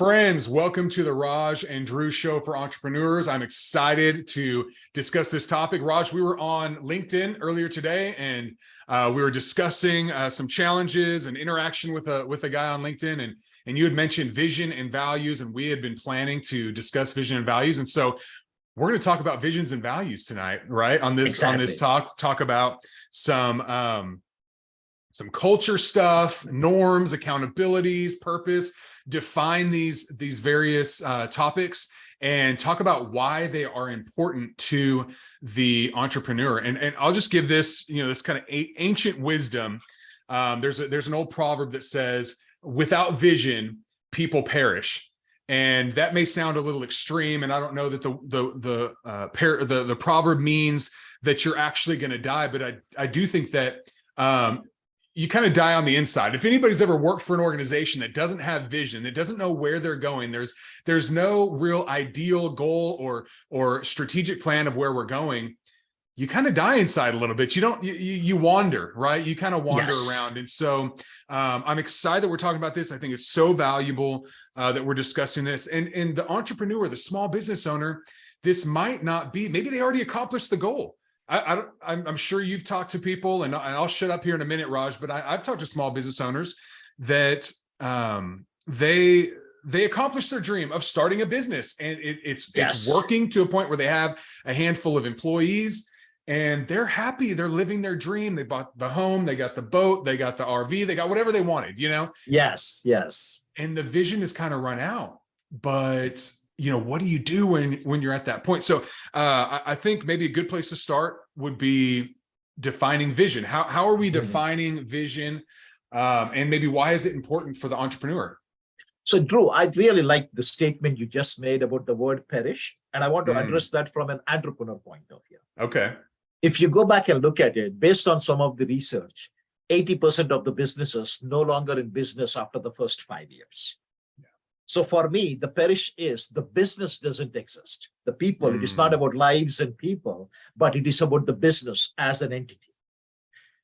Friends, welcome to the Raj and Drew Show for Entrepreneurs. I'm excited to discuss this topic. Raj, we were on LinkedIn earlier today, and we were discussing some challenges and interaction with a guy on LinkedIn, and you had mentioned vision and values, and we had been planning to discuss vision and values, and so we're going to talk about visions and values tonight, right? On this talk about some culture stuff, norms, accountabilities, purpose, define these various topics, and talk about why they are important to the entrepreneur. And I'll just give this, this kind of ancient wisdom. There's an old proverb that says, "Without vision, people perish." And that may sound a little extreme, and I don't know that the proverb means that you're actually going to die, but I do think that you kind of die on the inside. If anybody's ever worked for an organization that doesn't have vision, that doesn't know where they're going, there's no real ideal goal or strategic plan of where we're going, you kind of die inside a little bit. You wander, right? You kind of wander around. And so I'm excited that we're talking about this. I think it's so valuable that we're discussing this. And the entrepreneur, the small business owner, this might not be, maybe they already accomplished the goal. I'm sure you've talked to people, and I'll shut up here in a minute, Raj, but I've talked to small business owners that they accomplished their dream of starting a business, and it's working to a point where they have a handful of employees, and they're happy. They're living their dream. They bought the home, they got the boat, they got the RV, they got whatever they wanted, Yes. And the vision is kind of run out, but what do you do when you're at that point? So I think maybe a good place to start would be defining vision. How are we defining vision? And maybe why is it important for the entrepreneur? So Drew, I really like the statement you just made about the word perish. And I want to address that from an entrepreneur point of view. Okay. If you go back and look at it, based on some of the research, 80% of the businesses no longer in business after the first 5 years. So for me, the perish is the business doesn't exist. The people, it is not about lives and people, but it is about the business as an entity.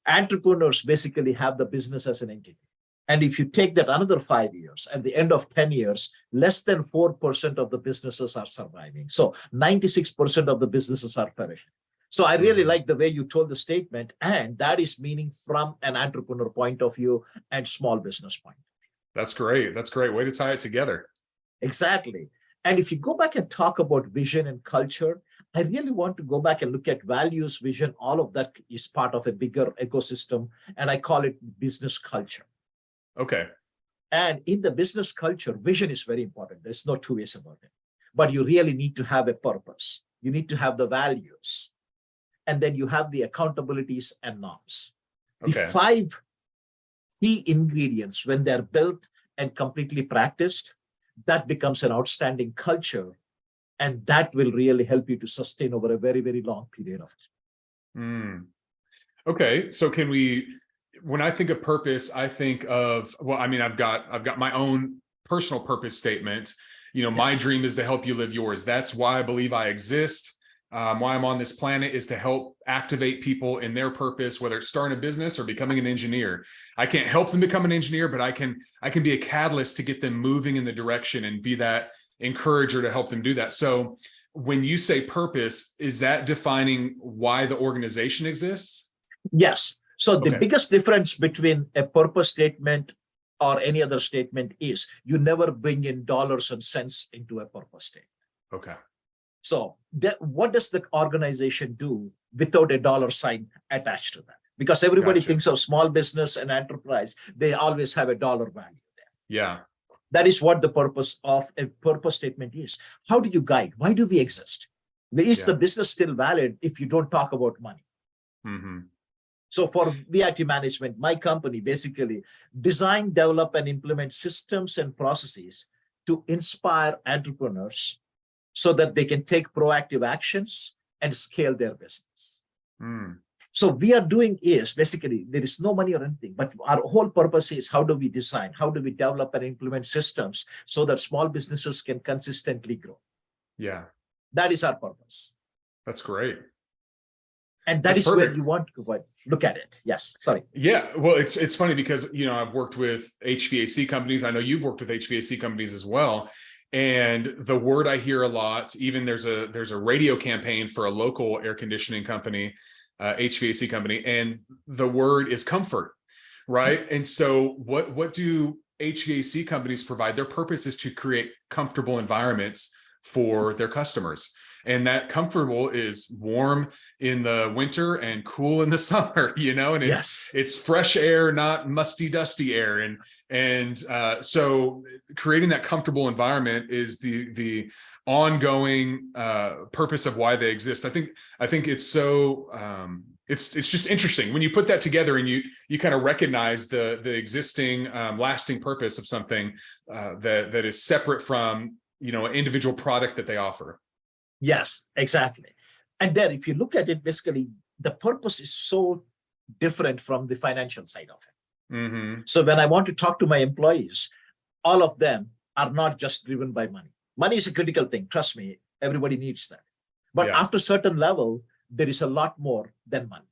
Entrepreneurs basically have the business as an entity. And if you take that another 5 years, at the end of 10 years, less than 4% of the businesses are surviving. So 96% of the businesses are perishing. So I really like the way you told the statement, and that is meaning from an entrepreneur point of view and small business point. That's great. That's a great way to tie it together. Exactly. And if you go back and talk about vision and culture, I really want to go back and look at values, vision, all of that is part of a bigger ecosystem. And I call it business culture. Okay. And in the business culture, vision is very important. There's no two ways about it. But you really need to have a purpose. You need to have the values. And then you have the accountabilities and norms. Okay. The 5 key ingredients, when they're built and completely practiced, that becomes an outstanding culture, and that will really help you to sustain over a very, very long period of time. Okay, so when I think of purpose, I think of, I've got my own personal purpose statement. My dream is to help you live yours. That's why I believe I exist. Why I'm on this planet is to help activate people in their purpose, whether it's starting a business or becoming an engineer. I can't help them become an engineer, but I can be a catalyst to get them moving in the direction and be that encourager to help them do that. So when you say purpose, is that defining why the organization exists? Yes. So the biggest difference between a purpose statement or any other statement is you never bring in dollars and cents into a purpose statement. Okay. So what does the organization do without a dollar sign attached to that? Because everybody thinks of small business and enterprise, they always have a dollar value there. Yeah. That is what the purpose of a purpose statement is. How do you guide? Why do we exist? Is the business still valid if you don't talk about money? So for VIP Management, my company basically design, develop, and implement systems and processes to inspire entrepreneurs so that they can take proactive actions and scale their business. So we are doing is basically, there is no money or anything, but our whole purpose is how do we design, how do we develop and implement systems so that small businesses can consistently grow. Yeah. That is our purpose. That's great. And that That's is where perfect. you want to look at it. Yes, sorry. Yeah, well, it's funny because I've worked with HVAC companies. I know you've worked with HVAC companies as well. And the word I hear a lot, even there's a radio campaign for a local air conditioning company, HVAC company, and the word is comfort, right? And so what do HVAC companies provide? Their purpose is to create comfortable environments for their customers. And that comfortable is warm in the winter and cool in the summer, and Yes. it's fresh air, not musty, dusty air. And so creating that comfortable environment is the ongoing purpose of why they exist. I think it's so it's just interesting when you put that together and you kind of recognize the existing lasting purpose of something that is separate from an individual product that they offer. Yes, exactly. And then if you look at it, basically, the purpose is so different from the financial side of it. Mm-hmm. So when I want to talk to my employees, all of them are not just driven by money. Money is a critical thing. Trust me, everybody needs that. But after a certain level, there is a lot more than money.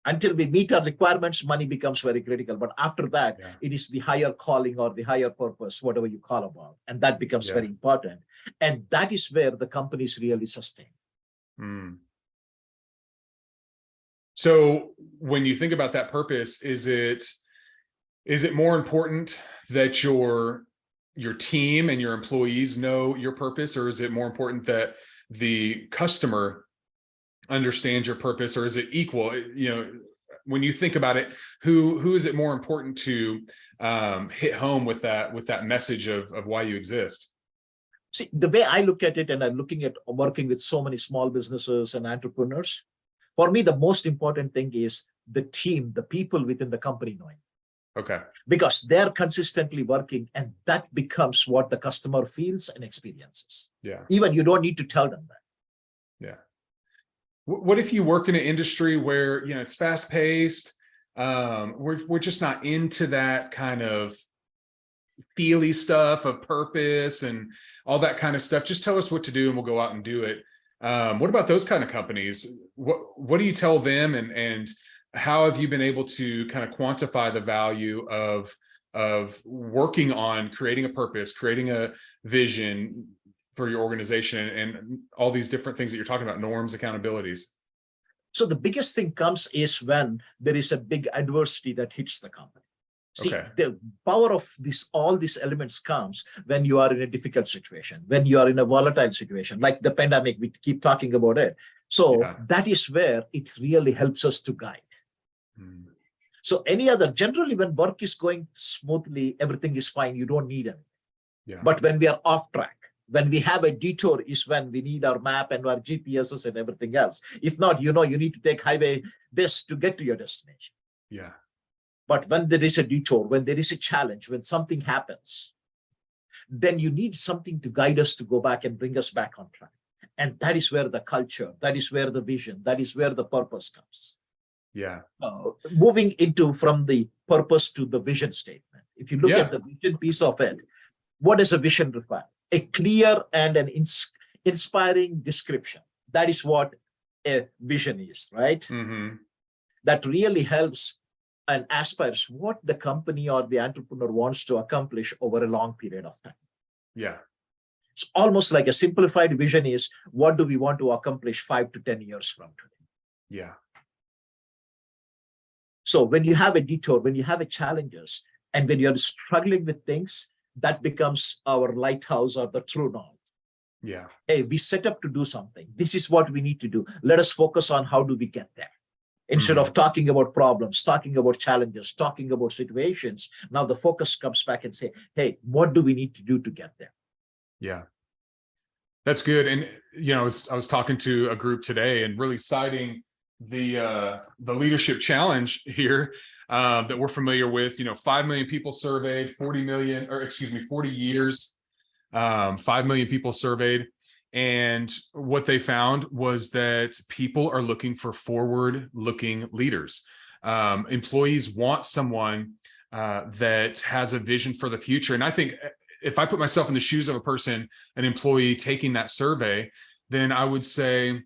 Until we meet our requirements, money becomes very critical. But after that, it is the higher calling or the higher purpose, whatever you call about. And that becomes very important. And that is where the companies really sustain. Mm. So when you think about that purpose, is it more important that your team and your employees know your purpose, or is it more important that the customer understands your purpose, or is it equal? When you think about it, who is it more important to hit home with that message of why you exist? See, the way I look at it, and I'm looking at working with so many small businesses and entrepreneurs, for me, the most important thing is the team, the people within the company knowing. Okay. Because they're consistently working, and that becomes what the customer feels and experiences. Yeah. Even you don't need to tell them that. Yeah. What if you work in an industry where it's fast paced? We're just not into that kind of feely stuff of purpose and all that kind of stuff. Just tell us what to do and we'll go out and do it. What about those kind of companies? What do you tell them, and how have you been able to kind of quantify the value of working on creating a purpose, creating a vision for your organization, and all these different things that you're talking about, norms, accountabilities? So the biggest thing comes is when there is a big adversity that hits the company. See, the power of all these elements comes when you are in a difficult situation, when you are in a volatile situation, like the pandemic, we keep talking about it. So that is where it really helps us to guide. Mm. So generally when work is going smoothly, everything is fine, you don't need anything. But when we are off track, when we have a detour is when we need our map and our GPSs and everything else. If not, you need to take highway this to get to your destination. Yeah. But when there is a detour, when there is a challenge, when something happens, then you need something to guide us to go back and bring us back on track. And that is where the culture, that is where the vision, that is where the purpose comes. Yeah. Moving from the purpose to the vision statement. If you look at the vision piece of it, what does a vision require? A clear and an inspiring description. That is what a vision is, right? Mm-hmm. That really helps and aspires what the company or the entrepreneur wants to accomplish over a long period of time. Yeah. It's almost like a simplified vision is, what do we want to accomplish 5 to 10 years from today? Yeah. So when you have a detour, when you have a challenges, and when you're struggling with things, that becomes our lighthouse or the true north. Yeah. Hey, we set up to do something. This is what we need to do. Let us focus on how do we get there. Instead of talking about problems, talking about challenges, talking about situations, now the focus comes back and say, hey, what do we need to do to get there? Yeah. That's good. And, I was talking to a group today and really citing the leadership challenge here that we're familiar with. 5 million people surveyed, 40 years, 5 million people surveyed. And what they found was that people are looking for forward-looking leaders. Employees want someone that has a vision for the future. And I think if I put myself in the shoes of an employee taking that survey, then I would say,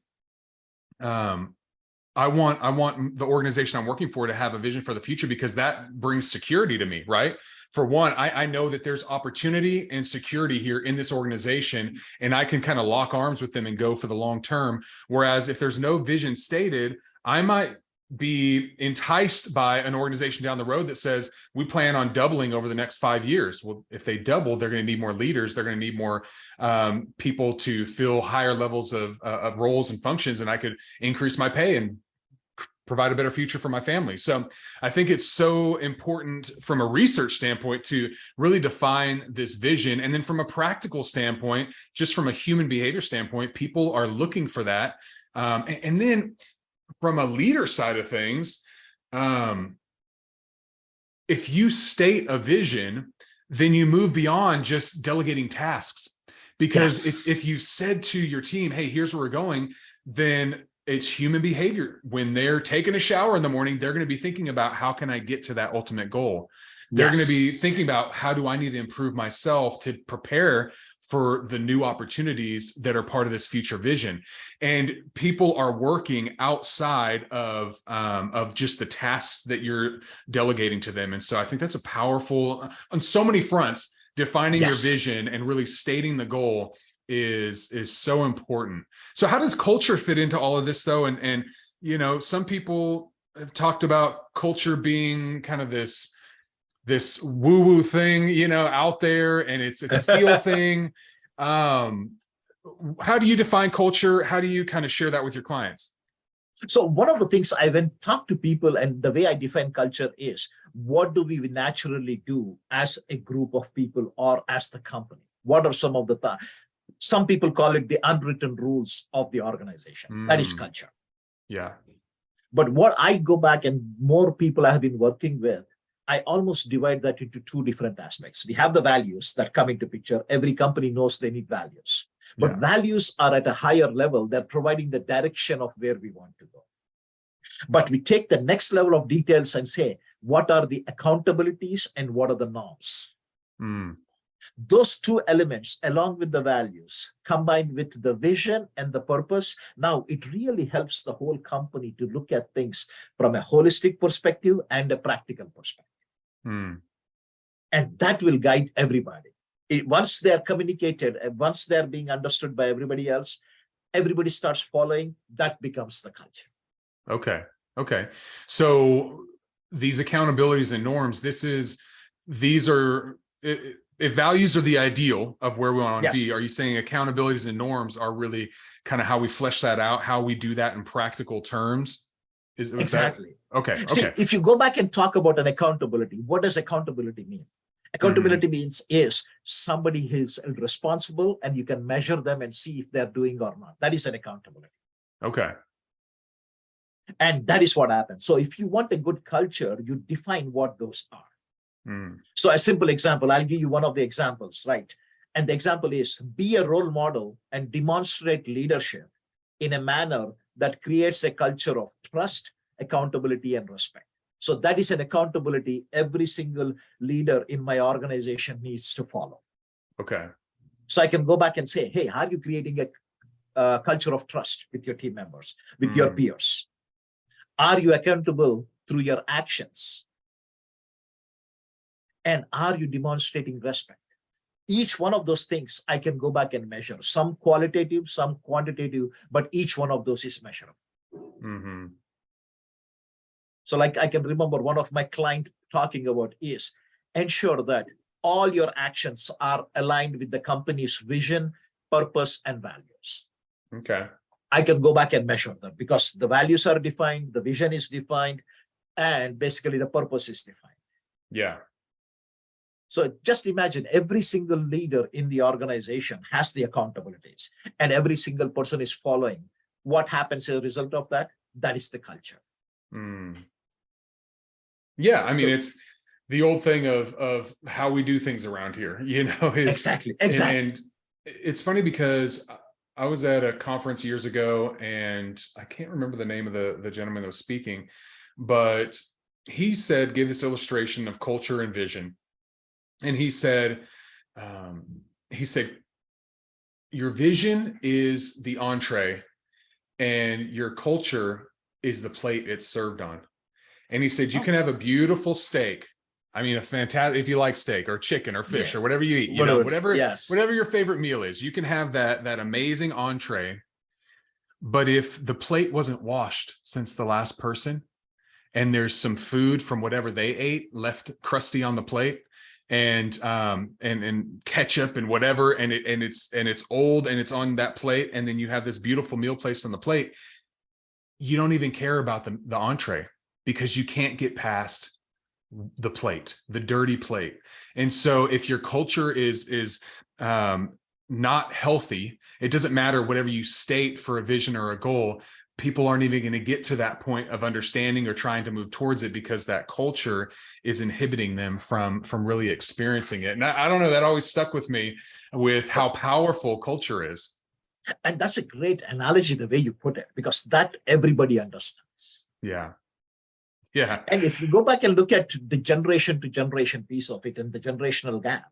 I want the organization I'm working for to have a vision for the future, because that brings security to me, right? For one, I know that there's opportunity and security here in this organization, and I can kind of lock arms with them and go for the long term. Whereas if there's no vision stated, I might be enticed by an organization down the road that says we plan on doubling over the next 5 years. Well, if they double, they're going to need more leaders. They're going to need more people to fill higher levels of roles and functions, and I could increase my pay and provide a better future for my family. So I think it's so important from a research standpoint to really define this vision. And then from a practical standpoint, just from a human behavior standpoint, people are looking for that. And then from a leader side of things, if you state a vision, then you move beyond just delegating tasks. Because if you said to your team, hey, here's where we're going, then it's human behavior. When they're taking a shower in the morning, they're going to be thinking about, how can I get to that ultimate goal? They're going to be thinking about, how do I need to improve myself to prepare for the new opportunities that are part of this future vision? And people are working outside of just the tasks that you're delegating to them. And so I think that's a powerful, on so many fronts, defining your vision and really stating the goal is so important. So how does culture fit into all of this though? And you know, some people have talked about culture being kind of this woo-woo thing, you know, out there, and it's a feel thing. How do you define culture? How do you kind of share that with your clients? So one of the things I when talk to people, and the way I define culture is, what do we naturally do as a group of people or as the company? What are some of the some people call it the unwritten rules of the organization. That is culture. Yeah. But what I go back and more people I have been working with, I almost divide that into two different aspects. We have the values that come into picture. Every company knows they need values, but values are at a higher level. They're providing the direction of where we want to go. But we take the next level of details and say, what are the accountabilities and what are the norms? Those two elements, along with the values, combined with the vision and the purpose, now it really helps the whole company to look at things from a holistic perspective and a practical perspective. And that will guide everybody. Once they're communicated, and once they're being understood by everybody else, everybody starts following, that becomes the culture. Okay. So these accountabilities and norms, these are, if values are the ideal of where we want to be, are you saying accountabilities and norms are really kind of how we flesh that out, how we do that in practical terms? Exactly. Okay. See, if you go back and talk about an accountability, what does accountability mean? Accountability means is somebody who is responsible and you can measure them and see if they're doing or not. That is an accountability. Okay. And that is what happens. So if you want a good culture, you define what those are. So a simple example, I'll give you one of the examples, right? And the example is, be a role model and demonstrate leadership in a manner that creates a culture of trust, accountability, and respect. So that is an accountability every single leader in my organization needs to follow. Okay. So I can go back and say, hey, are you creating a culture of trust with your team members, with your peers? Are you accountable through your actions? And are you demonstrating respect? Each one of those things I can go back and measure, some qualitative, some quantitative, but each one of those is measurable. So like I can remember one of my clients talking about is ensure that all your actions are aligned with the company's vision, purpose, and values. Okay. I can go back and measure them because the values are defined, the vision is defined, and basically the purpose is defined. Yeah. So just imagine every single leader in the organization has the accountabilities and every single person is following. What happens as a result of that? That is the culture. Yeah. I mean, it's the old thing of how we do things around here, you know, exactly. And it's funny because I was at a conference years ago and I can't remember the name of the gentleman that was speaking, but he gave this illustration of culture and vision. And he said, your vision is the entree and your culture is the plate it's served on. And he said, you can have a beautiful steak. I mean, a fantastic, if you like steak or chicken or fish or whatever you eat, you know, whatever your favorite meal is, you can have that amazing entree. But if the plate wasn't washed since the last person, and there's some food from whatever they ate left crusty on the plate, and ketchup and whatever, and it's old and it's on that plate, and then you have this beautiful meal placed on the plate, you don't even care about the entree because you can't get past the plate, the dirty plate. And so if your culture is not healthy, it doesn't matter whatever you state for a vision or a goal, people aren't even going to get to that point of understanding or trying to move towards it because that culture is inhibiting them from really experiencing it. And I don't know, that always stuck with me with how powerful culture is. And that's a great analogy, the way you put it, because that everybody understands. Yeah. Yeah. And if you go back and look at the generation to generation piece of it and the generational gap,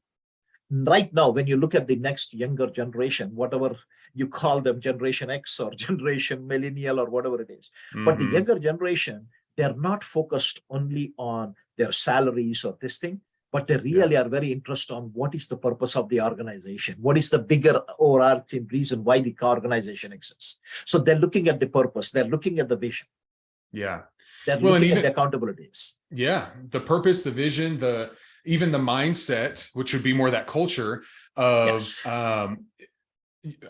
right now, when you look at the next younger generation, whatever you call them, Generation X or Generation Millennial or whatever it is, but the younger generation, they're not focused only on their salaries or this thing, but they really are very interested on what is the purpose of the organization, what is the bigger overarching reason why the organization exists. So they're looking at the purpose, they're looking at the vision. Yeah. They're looking at the accountabilities. Yeah. The purpose, the vision, even the mindset, which would be more that culture of,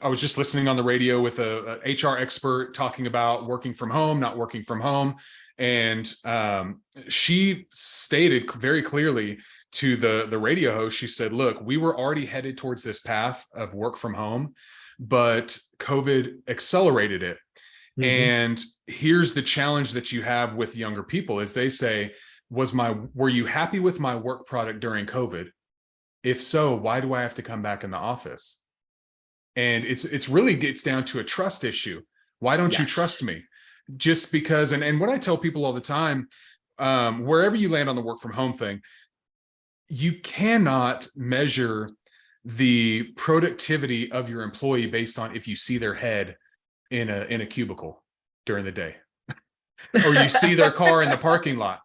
I was just listening on the radio with a HR expert talking about working from home, not working from home. And she stated very clearly to the radio host, she said, look, we were already headed towards this path of work from home, but COVID accelerated it. And here's the challenge that you have with younger people is they say, were you happy with my work product during COVID? If so, why do I have to come back in the office? And it's really gets down to a trust issue. Why don't you trust me? Just because, and what I tell people all the time, wherever you land on the work from home thing, you cannot measure the productivity of your employee based on if you see their head in a cubicle during the day or you see their car in the parking lot.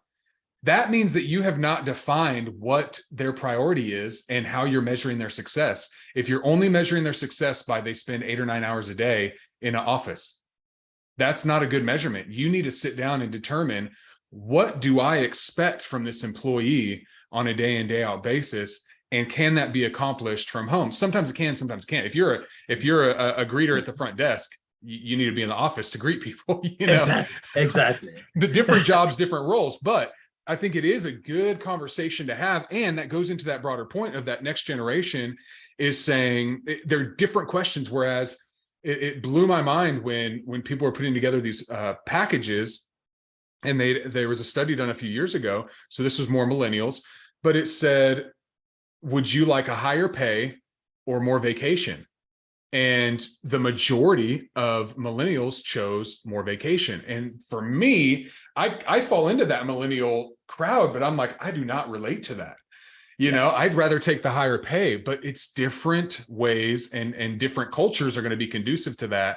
That means that you have not defined what their priority is and how you're measuring their success. If you're only measuring their success by they spend 8 or 9 hours a day in an office, that's not a good measurement. You need to sit down and determine, what do I expect from this employee on a day in, day out basis? And can that be accomplished from home? Sometimes it can, sometimes it can't. If you're a greeter at the front desk, you need to be in the office to greet people. You know? Exactly. The different jobs, different roles. But I think it is a good conversation to have. And that goes into that broader point of that next generation is saying there are different questions. Whereas it blew my mind when people were putting together these packages, and there was a study done a few years ago. So this was more millennials, but it said, would you like a higher pay or more vacation? And the majority of millennials chose more vacation. And for me, I fall into that millennial crowd, but I'm like, I do not relate to that. You know, I'd rather take the higher pay, but it's different ways and different cultures are going to be conducive to that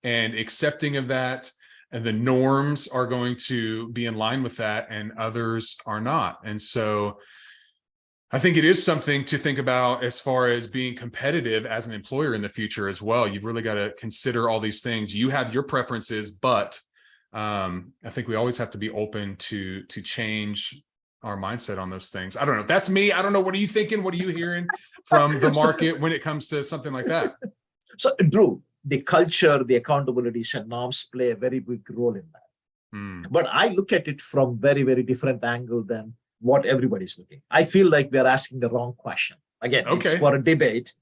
and accepting of that. And the norms are going to be in line with that and others are not. And so I think it is something to think about as far as being competitive as an employer in the future as well. You've really got to consider all these things. You have your preferences, but I think we always have to be open to change our mindset on those things. I don't know. That's me. I don't know. What are you thinking? What are you hearing from the market when it comes to something like that? So, Drew, the culture, the accountabilities and norms play a very big role in that. But I look at it from very, very different angle than what everybody's looking. I feel like we're asking the wrong question. Again, it's for a debate.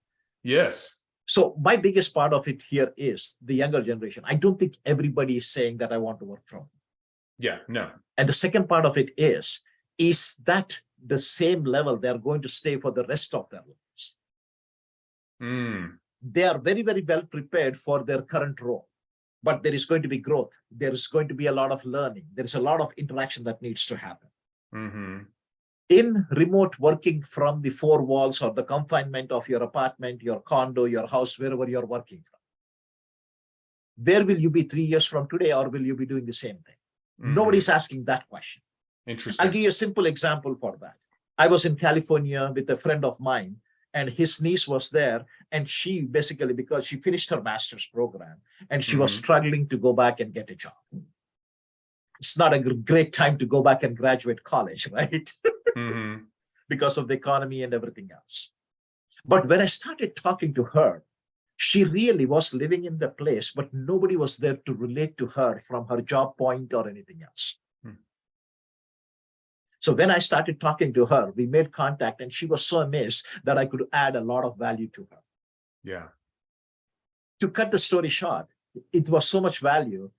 Yes. So my biggest part of it here is the younger generation. I don't think everybody is saying that I want to work from home. Yeah, no. And the second part of it is that the same level they're going to stay for the rest of their lives? They are very, very well prepared for their current role, but there is going to be growth. There is going to be a lot of learning. There is a lot of interaction that needs to happen. In remote working from the four walls or the confinement of your apartment, your condo, your house, wherever you're working from, where will you be 3 years from today, or will you be doing the same thing? Nobody's asking that question. Interesting. I'll give you a simple example for that. I was in California with a friend of mine, and his niece was there. And she basically, because she finished her master's program and she was struggling to go back and get a job. It's not a great time to go back and graduate college, right? Because of the economy and everything else. But when I started talking to her, she really was living in the place, but nobody was there to relate to her from her job point or anything else. So when I started talking to her, we made contact, and she was so amazed that I could add a lot of value to her. Yeah. To cut the story short, it was so much value.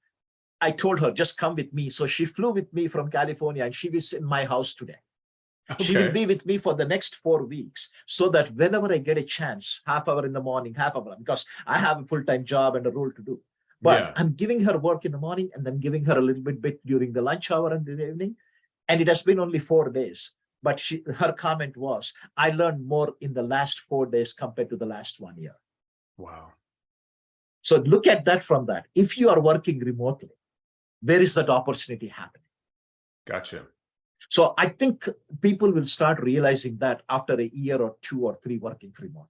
I told her, just come with me. So she flew with me from California, and she was in my house today. Okay. She will be with me for the next 4 weeks, so that whenever I get a chance, half hour in the morning, half hour, because I have a full-time job and a role to do. But I'm giving her work in the morning and then giving her a little bit during the lunch hour and the evening. And it has been only 4 days. But her comment was, I learned more in the last 4 days compared to the last 1 year. Wow. So look at that from that. If you are working remotely, where is that opportunity happening? Gotcha. So I think people will start realizing that after a year or 2 or 3 working remote.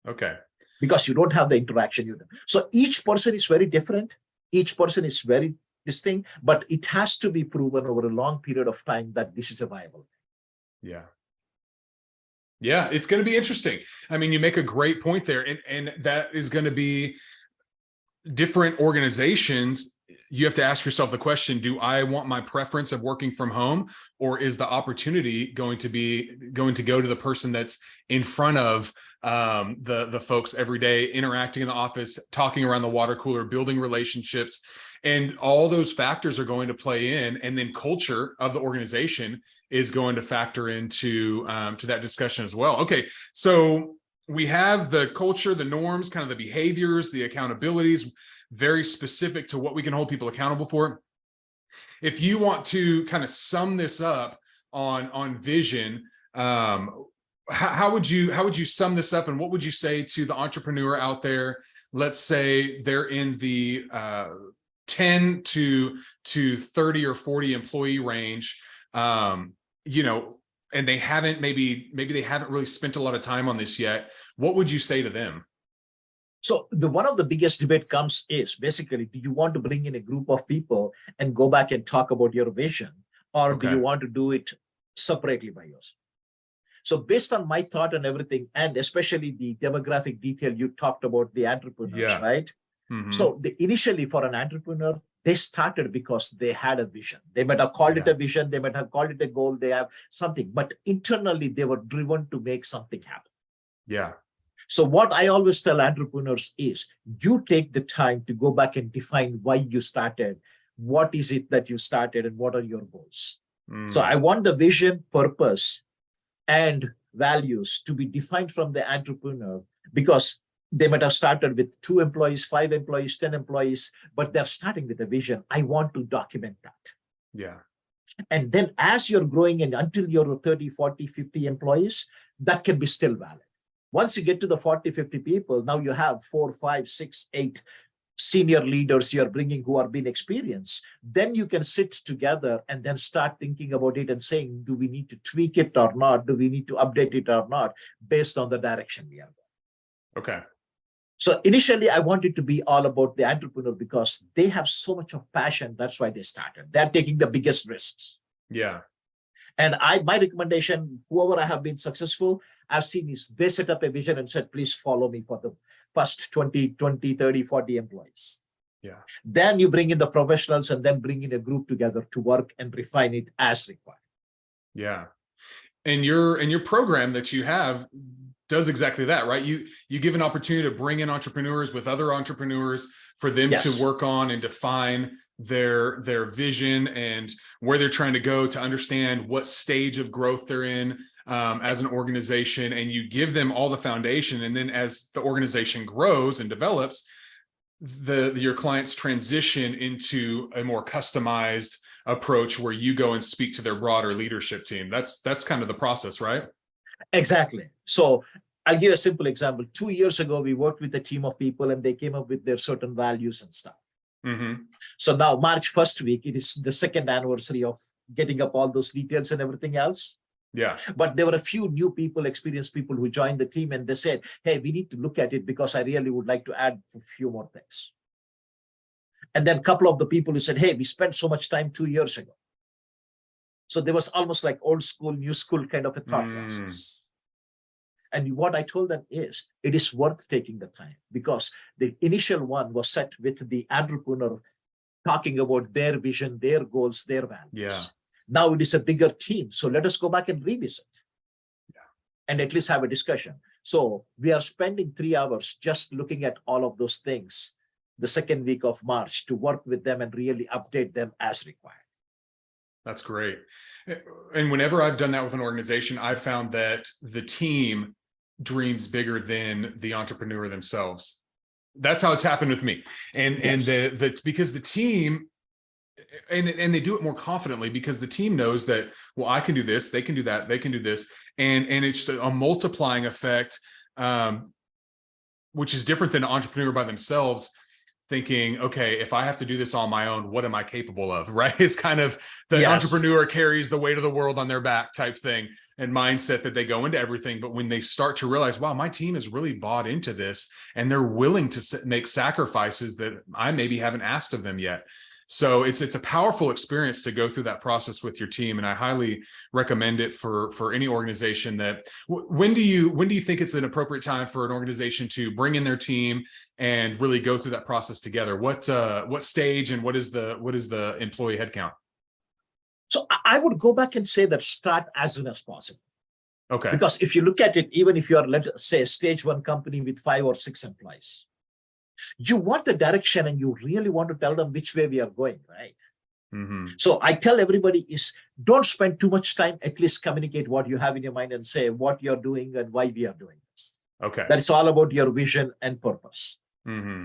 Okay. Because you don't have the interaction with them. So each person is very different. Each person is very distinct, but it has to be proven over a long period of time that this is a viable. Yeah. Yeah, it's going to be interesting. I mean, you make a great point there, and that is going to be different organizations. You have to ask yourself the question, do I want my preference of working from home, or is the opportunity going to go to the person that's in front of the folks every day, interacting in the office, talking around the water cooler, building relationships, and all those factors are going to play in, and then culture of the organization is going to factor into to that discussion as well. Okay, so we have the culture, the norms, kind of the behaviors, the accountabilities, very specific to what we can hold people accountable for. If you want to kind of sum this up on vision, how would you sum this up, and what would you say to the entrepreneur out there? Let's say they're in the 10 to 30 or 40 employee range, and they haven't, maybe they haven't really spent a lot of time on this yet. What would you say to them? So one of the biggest debate comes is basically, do you want to bring in a group of people and go back and talk about your vision, or do you want to do it separately by yourself? So based on my thought and everything, and especially the demographic detail you talked about, the entrepreneurs, right? So initially for an entrepreneur, they started because they had a vision. They might have called it a vision, they might have called it a goal, they have something, but internally they were driven to make something happen. Yeah. So what I always tell entrepreneurs is, you take the time to go back and define why you started, what is it that you started, and what are your goals. So I want the vision, purpose, and values to be defined from the entrepreneur, because they might have started with 2 employees, 5 employees, 10 employees, but they're starting with a vision. I want to document that. Yeah. And then as you're growing, and until you're 30, 40, 50 employees, that can be still valid. Once you get to the 40, 50 people, now you have 4, 5, 6, 8 senior leaders you're bringing who are being experienced. Then you can sit together and then start thinking about it and saying, do we need to tweak it or not? Do we need to update it or not, based on the direction we are going? Okay. So initially, I wanted to be all about the entrepreneur because they have so much of passion. That's why they started. They're taking the biggest risks. Yeah. And my recommendation, whoever I have been successful, I've seen is they set up a vision and said, please follow me for the first 20, 30, 40 employees. Yeah. Then you bring in the professionals and then bring in a group together to work and refine it as required. Yeah. And your program that you have does exactly that, right? You give an opportunity to bring in entrepreneurs with other entrepreneurs for them to work on and define their vision and where they're trying to go, to understand what stage of growth they're in as an organization, and you give them all the foundation. And then as the organization grows and develops, your clients transition into a more customized approach where you go and speak to their broader leadership team. That's kind of the process, right? Exactly. So I'll give a simple example. 2 years ago, we worked with a team of people and they came up with their certain values and stuff. Mm-hmm. So now March first week, it is the second anniversary of getting up all those details and everything else. Yeah. But there were a few new people, experienced people who joined the team, and they said, hey, we need to look at it because I really would like to add a few more things. And then a couple of the people who said, hey, we spent so much time 2 years ago. So there was almost like old school, new school kind of a thought process. And what I told them is, it is worth taking the time, because the initial one was set with the entrepreneur talking about their vision, their goals, their values. Yeah. Now it is a bigger team. So let us go back and revisit. Yeah. And at least have a discussion. So we are spending 3 hours just looking at all of those things the second week of March to work with them and really update them as required. That's great. And whenever I've done that with an organization, I've found that the team dreams bigger than the entrepreneur themselves. That's how it's happened with me. And Yes. and because the team, and they do it more confidently because the team knows that, well, I can do this, they can do that, they can do this. And it's a multiplying effect, which is different than an entrepreneur by themselves thinking, okay, if I have to do this on my own, what am I capable of? Right? It's kind of the Yes. entrepreneur carries the weight of the world on their back type thing and mindset that they go into everything. But when they start to realize, wow, my team is really bought into this and they're willing to make sacrifices that I maybe haven't asked of them yet. So it's a powerful experience to go through that process with your team, and I highly recommend it for any organization. That when do you think it's an appropriate time for an organization to bring in their team and really go through that process together? What stage and what is the employee headcount? So I would go back and say that start as soon as possible. Okay. Because if you look at it, even if you are, let's say, a stage 1 company with 5 or 6 employees, you want the direction and you really want to tell them which way we are going, right? Mm-hmm. So I tell everybody is, don't spend too much time, at least communicate what you have in your mind and say what you're doing and why we are doing this. Okay. That is all about your vision and purpose. Mm-hmm.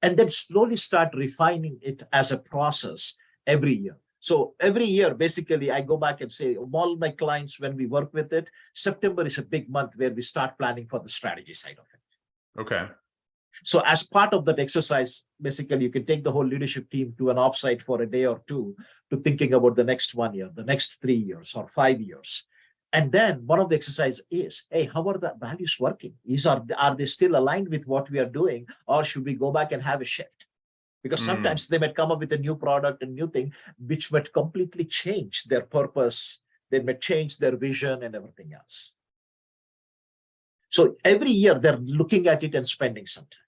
And then slowly start refining it as a process every year. So every year, basically, I go back and say, all my clients, when we work with it, September is a big month where we start planning for the strategy side of it. Okay. So as part of that exercise, basically, you can take the whole leadership team to an offsite for a day or two to thinking about the next 1 year, the next 3 years or 5 years. And then one of the exercises is, hey, how are the values working? Are they still aligned with what we are doing, or should we go back and have a shift? Because sometimes they might come up with a new product, a new thing, which might completely change their purpose. They may change their vision and everything else. So every year they're looking at it and spending some time.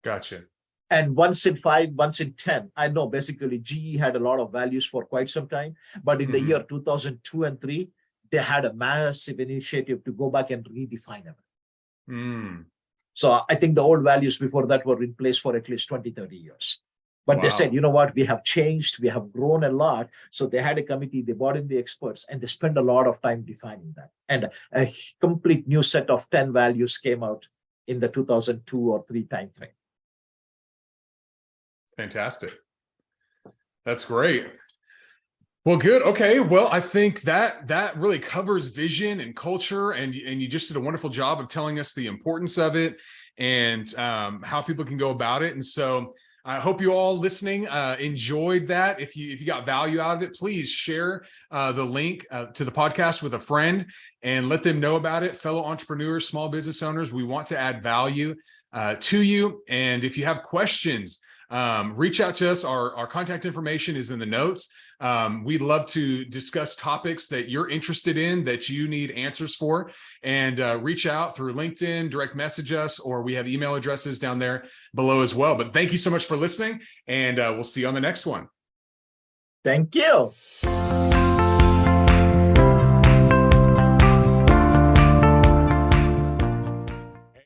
Gotcha. And once in 5, once in 10, I know basically GE had a lot of values for quite some time, but in the year 2002 and 3, they had a massive initiative to go back and redefine them. So I think the old values before that were in place for at least 20, 30 years. But they said, you know what, we have changed, we have grown a lot. So they had a committee, they brought in the experts, and they spent a lot of time defining that. And a complete new set of 10 values came out in the 2002 or 3 timeframe. Fantastic. That's great. Well, good. Okay. Well, I think that really covers vision and culture, and you just did a wonderful job of telling us the importance of it and how people can go about it. And so I hope you all listening enjoyed that. If you got value out of it, please share the link to the podcast with a friend and let them know about it. Fellow entrepreneurs, small business owners, we want to add value to you. And if you have questions, reach out to us. Our contact information is in the notes. We'd love to discuss topics that you're interested in, that you need answers for, and reach out through LinkedIn, direct message us, or we have email addresses down there below as well. But thank you so much for listening, and we'll see you on the next one. Thank you.